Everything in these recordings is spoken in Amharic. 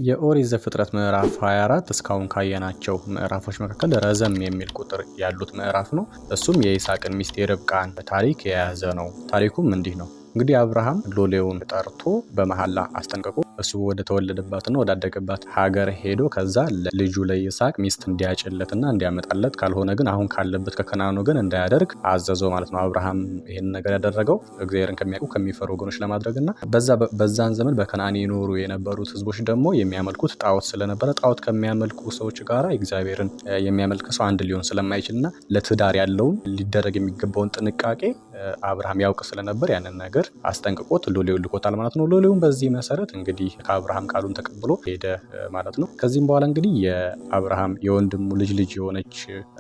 የኦሪት ዘፍጥረት ምዕራፍ 24 እስካሁን ካየናቸው ምዕራፎች መካከል ረዘም የሚል ቁጥር ያሉት ምዕራፍ ነው። እሱም የይስሐቅን ሚስት የርብቃን ታሪክ የያዘ ነው። ታሪኩም እንዲህ ነው። እንግዲህ አብርሃም ሎሌውን ጠርቶ በመሐላ አስጠንቅቆ እሱ ወደ ተወለደባትና ወዳደገባት ሀገር ሄዶ ከዛ ለልጁ ለይስሐቅ ሚስት እንዲያጭለትና እንዲያመጣለት ካልሆነ ግን አሁን ካለበት ከከናን ወገን እንዳያደርግ አዘዘው ማለት ነው። አብርሃም ይህን ነገር ያደረገው እግዚአብሔርን ከሚያውቁ ከሚፈሩ ወገኖች ለማድረግና በዛን ዘመን በከናን ይኖሩ የነበሩት ህዝቦች ደግሞ የሚያመልኩት ጣዖት ስለነበረ ጣዖት ከሚያመልኩ ሰዎች ጋር እግዚአብሔርን የሚያመልክ ሰው አንድ ሊሆን ስለማይችልና ለትዳር ያለውን ሊደረግ የሚገባውን ጥንቃቄ አብርሃም ያውቅ ስለነበር ያንን ነገር አስጠንቅቆት ሎሌውን ልኮታል ማለት ነው። ሎሌውን በዚህ መሰረት እንግዲህ ከአብርሃም ቃሉን ተቀብሎ ሄደ ማለት ነው። ከዚህም በኋላ እንግዲህ የአብርሃም የወንድሙ ልጅ የሆነች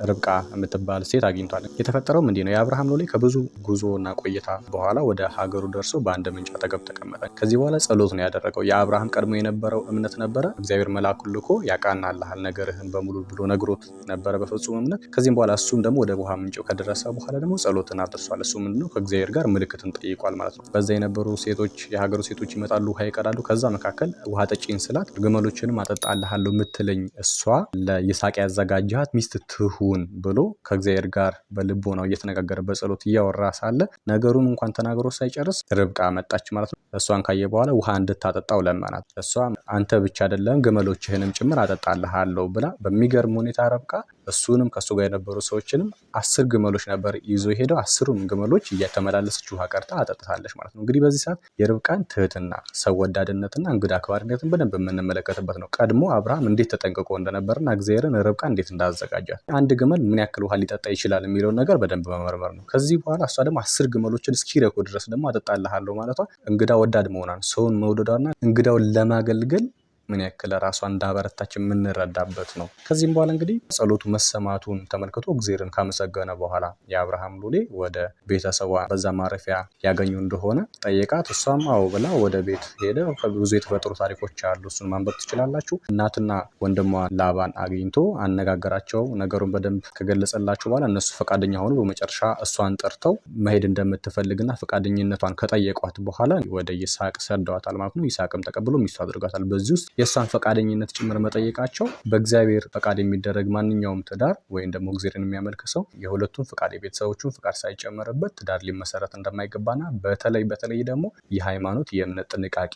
ርብቃ የምትባል ሴት አግኝቷል። የተፈጠረው እንዲህ ነው። የአብርሃም ሎሌ ከብዙ ጉዞና ቆይታ በኋላ ወደ ሀገሩ ደርሶ በአንድ ምንጭ አጠገብ ተቀመጠ። ከዚህ በኋላ ጸሎት ነው ያደረገው። የአብርሃም ቀድሞ የነበረው እምነት ነበረ። እግዚአብሔር መልአኩን ልኮ ያቃናልሃል ነገርህን በሙሉ ብሎ ነግሮት ነበረ በፍጹም እምነት። ከዚህም በኋላ እሱም ደግሞ ወደ ውሃ ምንጭ ከደረሰ በኋላ ደግሞ ጸሎትን አድርሷል። እሱ ምንድነው ከእግዚአብሔር ጋር ምልክትን ጠይቋል ማለት ነው። በዛ የነበሩ ሴቶች የሀገሩ ሴቶች ይመጣሉ፣ ውሃ ይቀዳሉ። ከዛ መካከል ውሃ ጠጪኝ ስላት ግመሎችንም አጠጣልሃለሁ ምትለኝ እሷ ለይስሐቅ ያዘጋጃት ሚስት ትሁን ብሎ ከእግዚአብሔር ጋር በልቦናው እየተነጋገረ በጸሎት እያወራ ሳለ ነገሩን እንኳን ተናግሮ ሳይጨርስ ርብቃ መጣች ማለት ነው። እሷን ካየ በኋላ ውሃ እንድታጠጣው ለመናት። እሷ አንተ ብቻ አይደለም ግመሎችህንም ጭምር አጠጣልሃለሁ ብላ በሚገርም ሁኔታ ርብቃ እሱንም ከሱ ጋር የነበሩ ሰዎችንም 10 ግመሎች ነበር ይዞ ሄደው 10ሩም ግመሎች እያተመላለሰች ውሃ ቀርታ አጠጥታለች ማለት ነው። እንግዲህ በዚህ ሰዓት የርብቃን ትህትና፣ ሰው ወዳድነትና እንግዳ አክባሪነትን በደንብ የምንመለከትበት ነው። ቀድሞ አብርሃም እንዴት ተጠንቅቆ እንደነበርና እግዚአብሔርን ርብቃ እንዴት እንዳዘጋጃት፣ አንድ ግመል ምን ያክል ውሃ ሊጠጣ ይችላል የሚለውን ነገር በደንብ መመርመር ነው። ከዚህ በኋላ እሷ ደግሞ 10 ግመሎችን እስኪረኩ ድረስ ደግሞ አጠጣልሃለሁ ማለቷ እንግዳ ወዳድ መሆኗን፣ ሰውን መውደዷና እንግዳውን ለማገልገል ምን ያክል ራሷን እንዳበረታች የምንረዳበት ነው። ከዚህም በኋላ እንግዲህ ጸሎቱ መሰማቱን ተመልክቶ እግዚአብሔርን ካመሰገነ በኋላ የአብርሃም ሎሌ ወደ ቤተሰቧ በዛ ማረፊያ ያገኙ እንደሆነ ጠየቃት። እሷም አዎ ብላ ወደ ቤት ሄደ። ብዙ የተፈጠሩ ታሪኮች አሉ፣ እሱን ማንበብ ትችላላችሁ። እናትና ወንድሟ ላባን አግኝቶ አነጋገራቸው። ነገሩን በደንብ ከገለጸላቸው በኋላ እነሱ ፈቃደኛ ሆኑ። በመጨረሻ እሷን ጠርተው መሄድ እንደምትፈልግና ፈቃደኝነቷን ከጠየቋት በኋላ ወደ ይስሐቅ ሰደዋታል ማለት ነው። ይስሐቅም ተቀብሎ ሚስቱ አድርጓታል። በዚህ ውስጥ የእሷን ፈቃደኝነት ጭምር መጠየቃቸው በእግዚአብሔር ፈቃድ የሚደረግ ማንኛውም ትዳር ወይም ደግሞ እግዚአብሔርን የሚያመልክ ሰው የሁለቱም ፈቃድ የቤተሰቦቹን ፈቃድ ሳይጨመርበት ትዳር ሊመሰረት እንደማይገባና በተለይ ደግሞ የሃይማኖት የእምነት ጥንቃቄ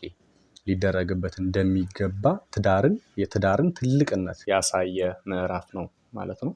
ሊደረግበት እንደሚገባ የትዳርን ትልቅነት ያሳየ ምዕራፍ ነው ማለት ነው።